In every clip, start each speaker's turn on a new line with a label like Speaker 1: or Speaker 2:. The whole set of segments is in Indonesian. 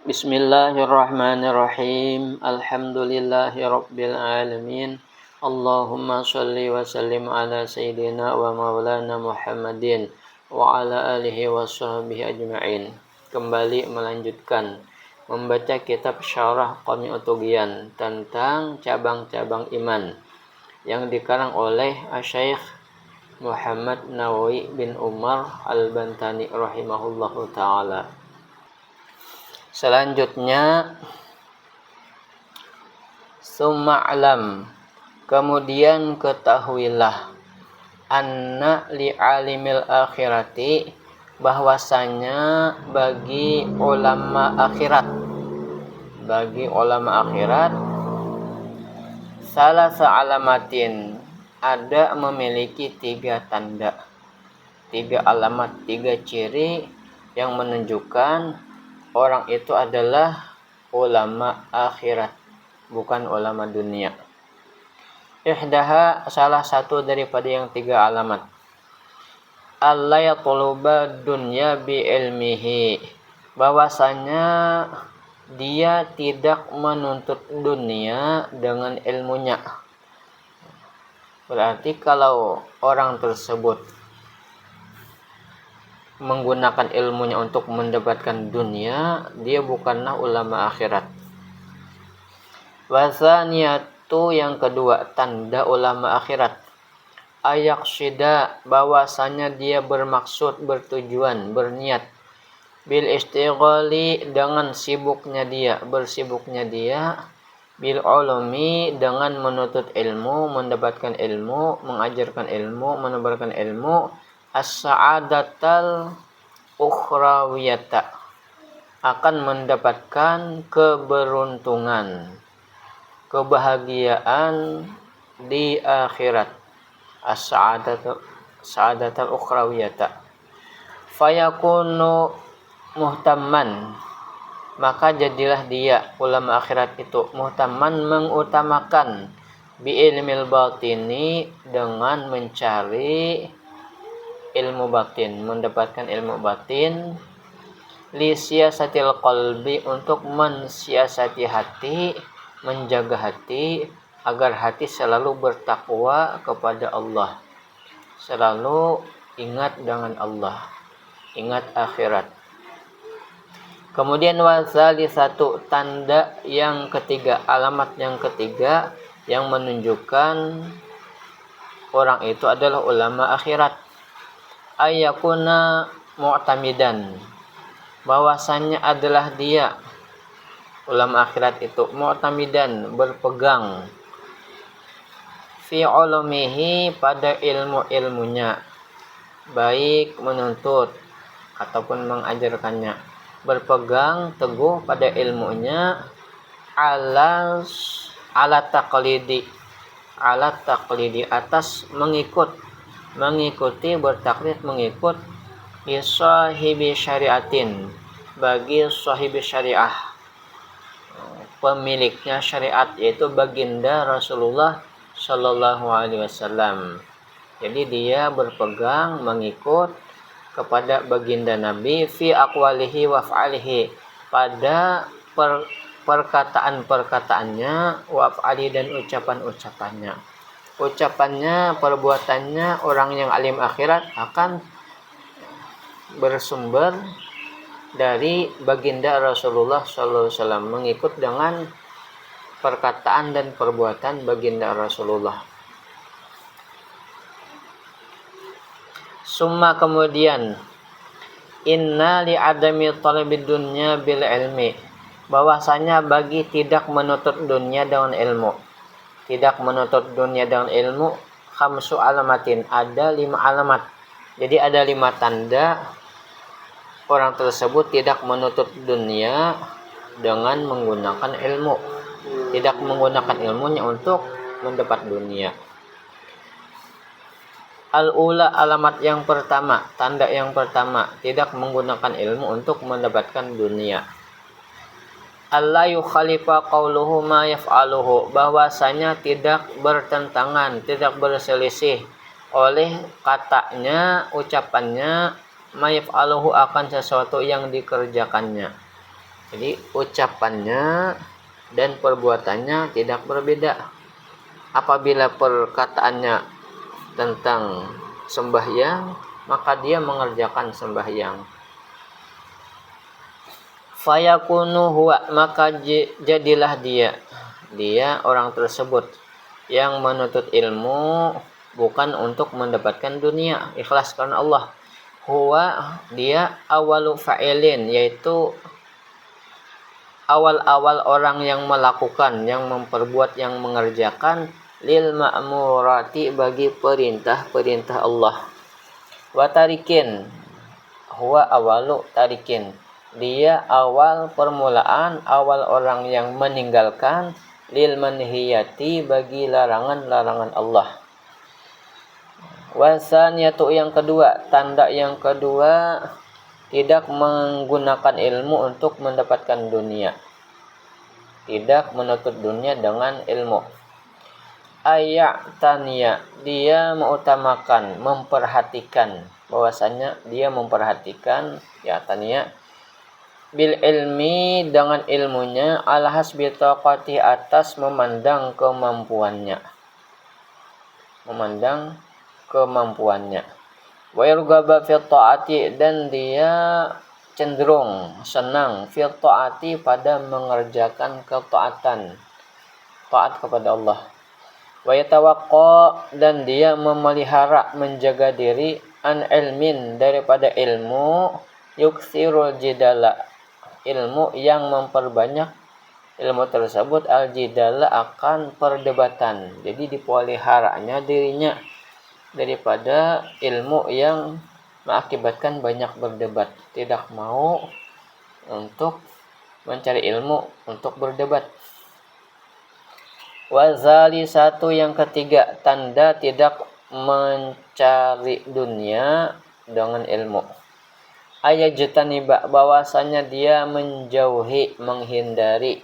Speaker 1: Bismillahirrahmanirrahim. Alhamdulillahirabbil alamin. Allahumma shalli wa sallim ala sayyidina wa maulana Muhammadin wa ala alihi wa sahbihi ajma'in. Kembali melanjutkan membaca kitab Syarah Qami Utugian tentang cabang-cabang iman yang dikarang oleh Asy-Syaikh Muhammad Nawawi bin Umar Al-Bantani rahimahullahu taala. Selanjutnya summa'lam, kemudian ketahuilah, anna li'alimil akhirati, bahwasanya bagi ulama akhirat, salasa alamatin, ada memiliki 3 tanda, 3 alamat, 3 ciri yang menunjukkan orang itu adalah ulama akhirat, bukan ulama dunia. Ihdaha, salah satu daripada yang 3 alamat, alla yatluba dunya bi ilmihi, bahwasanya dia tidak menuntut dunia dengan ilmunya. Berarti kalau orang tersebut menggunakan ilmunya untuk mendapatkan dunia, dia bukanlah ulama akhirat. Wasaniyatu, yang kedua tanda ulama akhirat, ayaqsida, bahwasanya dia bermaksud, bertujuan, berniat, bil istighali, dengan bersibuknya dia, bil ulumi, dengan menuntut ilmu, mendapatkan ilmu, mengajarkan ilmu, menebarkan ilmu, as-sa'adatal ukhrawiyata, akan mendapatkan keberuntungan, kebahagiaan di akhirat. As-sa'adatal ukhrawiyata. Fayakunu muhtamman, maka jadilah dia ulama akhirat itu muhtamman, mengutamakan, bi ilmil batini, dengan mencari ilmu batin, mendapatkan ilmu batin, li siyasatil qalbi, untuk mensiasati hati, menjaga hati, agar hati selalu bertakwa kepada Allah, selalu ingat dengan Allah, ingat akhirat. Kemudian wasalisatu, tanda yang ketiga, alamat yang ketiga yang menunjukkan orang itu adalah ulama akhirat, ayyakuna mu'tamidan, bahwasanya adalah dia ulama akhirat itu mu'tamidan, berpegang, fi ulumihi, pada ilmu-ilmunya, baik menuntut ataupun mengajarkannya, berpegang teguh pada ilmunya, ala taqlidi, atas mengikuti, bertaklid, mengikut, sahibi syariatin, bagi sahibi syariah, pemiliknya syariat, yaitu baginda Rasulullah Shallallahu Alaihi Wasallam. Jadi dia berpegang, mengikut kepada baginda Nabi, fi aqwalihi wa af'alihi, pada perkataan-perkataannya, wa af'ali, dan ucapan-ucapannya. Ucapannya, perbuatannya orang yang alim akhirat akan bersumber dari baginda Rasulullah SAW, mengikut dengan perkataan dan perbuatan baginda Rasulullah. Summa, kemudian, inna li adami talabid dunya bil ilmi, bahwasanya bagi tidak menuntut dunia dengan ilmu, khamsu alamatin, ada 5 alamat. Jadi ada 5 tanda orang tersebut tidak menuntut dunia dengan menggunakan ilmu, tidak menggunakan ilmunya untuk mendapat dunia. Al-ula, alamat yang pertama, tanda yang pertama, tidak menggunakan ilmu untuk mendapatkan dunia. Allah yukhalifa qawluhu ma yaf'aluhu, bahwasanya tidak bertentangan, tidak berselisih oleh ucapannya, ma yaf'aluhu, akan sesuatu yang dikerjakannya. Jadi ucapannya dan perbuatannya tidak berbeda. Apabila perkataannya tentang sembahyang, maka dia mengerjakan sembahyang. Fayakunu huwa, maka jadilah dia orang tersebut yang menuntut ilmu bukan untuk mendapatkan dunia, ikhlas karena Allah. Huwa, dia awalu fa'ilin, yaitu awal-awal orang yang melakukan, yang memperbuat, yang mengerjakan lil ma'murati, bagi perintah-perintah Allah. Wa tarikin, huwa awalu tarikin, dia awal permulaan, awal orang yang meninggalkan lil manhiyati, bagi larangan-larangan Allah. Wasaniyatu, yang kedua, tanda yang kedua, tidak menggunakan ilmu untuk mendapatkan dunia, tidak menuntut dunia dengan ilmu. Ayatania, dia mengutamakan, memperhatikan, bahwasanya dia memperhatikan, ya tania, bil ilmi, dengan ilmunya, ala hasbi taqati, atas memandang kemampuannya, wa yarghaba fi taati, dan dia cenderung senang fi taati, pada mengerjakan ketaatan, taat kepada Allah. Wa yatawaqqa, dan dia memelihara, menjaga diri, an ilmin, daripada ilmu, yuksirul jidala, ilmu yang memperbanyak, ilmu tersebut al jidala, akan perdebatan. Jadi dipeliharanya dirinya daripada ilmu yang mengakibatkan banyak berdebat, tidak mau untuk mencari ilmu untuk berdebat. Wazali, satu yang ketiga, tanda tidak mencari dunia dengan ilmu. Ayajtaniba, bahwasanya dia menjauhi, menghindari,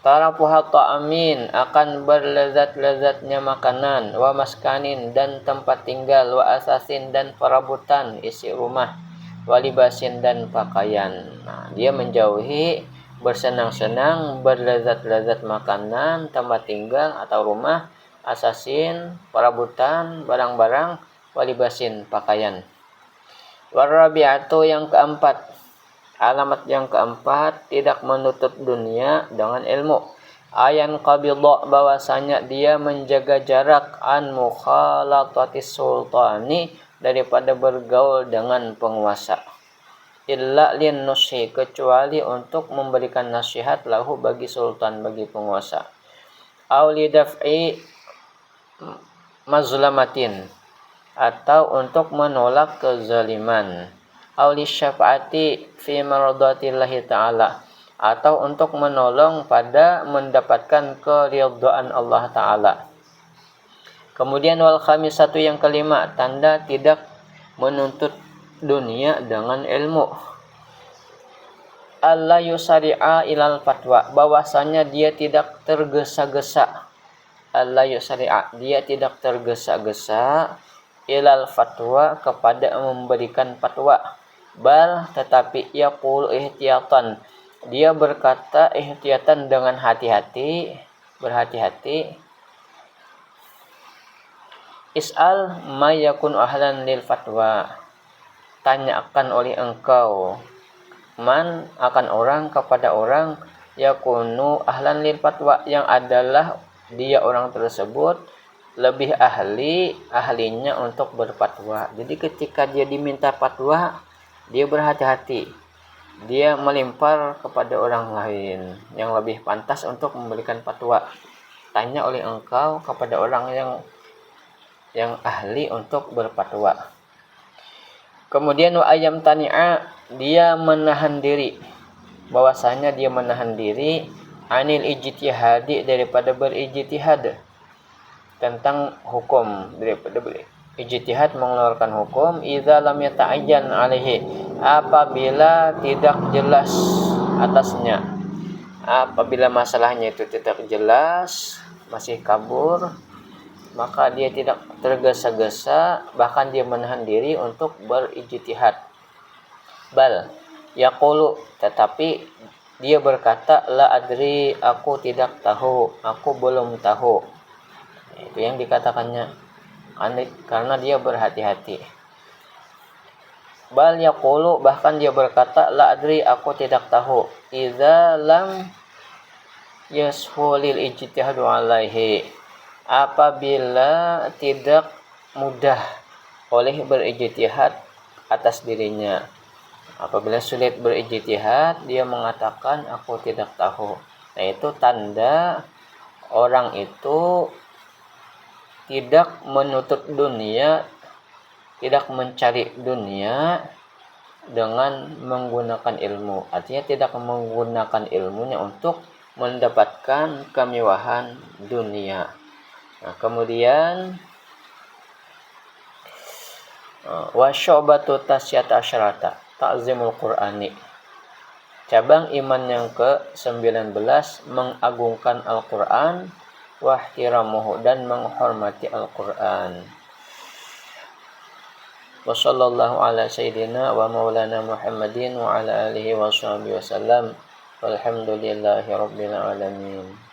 Speaker 1: tarafuha ta'amin, akan berlezat-lezatnya makanan, wa maskanin, dan tempat tinggal, wa asasin, dan perabotan, isi rumah, wa libasin, dan pakaian. Nah, dia menjauhi bersenang-senang, berlezat-lezat makanan, tempat tinggal atau rumah, asasin, perabotan, barang-barang, wa libasin, pakaian. Warabi'atu, yang keempat, alamat yang keempat, tidak menuntut dunia dengan ilmu. Ayan qabidha, bahwasanya dia menjaga jarak, an mukhalatatis sultani, daripada bergaul dengan penguasa. Illa lin nushi, kecuali untuk memberikan nasihat, lahu, bagi sultan, bagi penguasa. Au lidaf'i mazlamatin, atau untuk menolak kezaliman. Auli syafaati fi maradatillahi ta'ala, atau untuk menolong pada mendapatkan keridhaan Allah Ta'ala. Kemudian wal khamisatu, yang kelima, tanda tidak menuntut dunia dengan ilmu. Alla yusari'a ilal fatwa, bahwasanya dia tidak tergesa-gesa. Alla yusari'a, dia tidak tergesa-gesa, ilal fatwa, kepada memberikan fatwa. Bal, tetapi yaqul ihtiyatan, dia berkata ihtiyatan, dengan hati-hati, berhati-hati. Is'al ma yakun ahlan lil fatwa, tanyakan oleh engkau, man, akan orang, kepada orang, yakunu ahlan lil fatwa, yang adalah dia orang tersebut lebih ahlinya untuk berfatwa. Jadi ketika dia diminta fatwa, dia berhati-hati, dia melimpar kepada orang lain yang lebih pantas untuk memberikan fatwa. Tanya oleh engkau kepada orang yang ahli untuk berfatwa. Kemudian wa ayam tani'a, dia menahan diri, bahwasanya dia menahan diri, anil ijtihadi, daripada berijtihad tentang hukum, daripada ijtihad mengeluarkan hukum. Idza lam yata'ayyan alaihi, apabila tidak jelas atasnya, apabila masalahnya itu tidak jelas, masih kabur, maka dia tidak tergesa-gesa, bahkan dia menahan diri untuk berijtihad. Bal yaqulu, tetapi Dia berkata, la adri, aku tidak tahu, aku belum tahu. Itu yang dikatakannya, karena dia berhati-hati. Bal yaqulu, bahkan dia berkata, la adri, aku tidak tahu. Idza lam yashulil ijtihadu alaihi, apabila tidak mudah oleh berijtihad atas dirinya. Apabila sulit berijtihad, dia mengatakan aku tidak tahu. Nah, itu tanda orang itu tidak menuntut dunia, tidak mencari dunia dengan menggunakan ilmu. Artinya tidak menggunakan ilmunya untuk mendapatkan kemewahan dunia. Nah, kemudian wa syu'batu tasyata asyarata ta'zimul qur'ani, cabang iman yang ke-19 mengagungkan Al-Qur'an, wa ihtiramuhu, dan menghormati Al-Qur'an. Wa sallallahu ala sayyidina wa maulana Muhammadin wa ala alihi wa sahbihi wasallam. Walhamdulillahi rabbil alamin.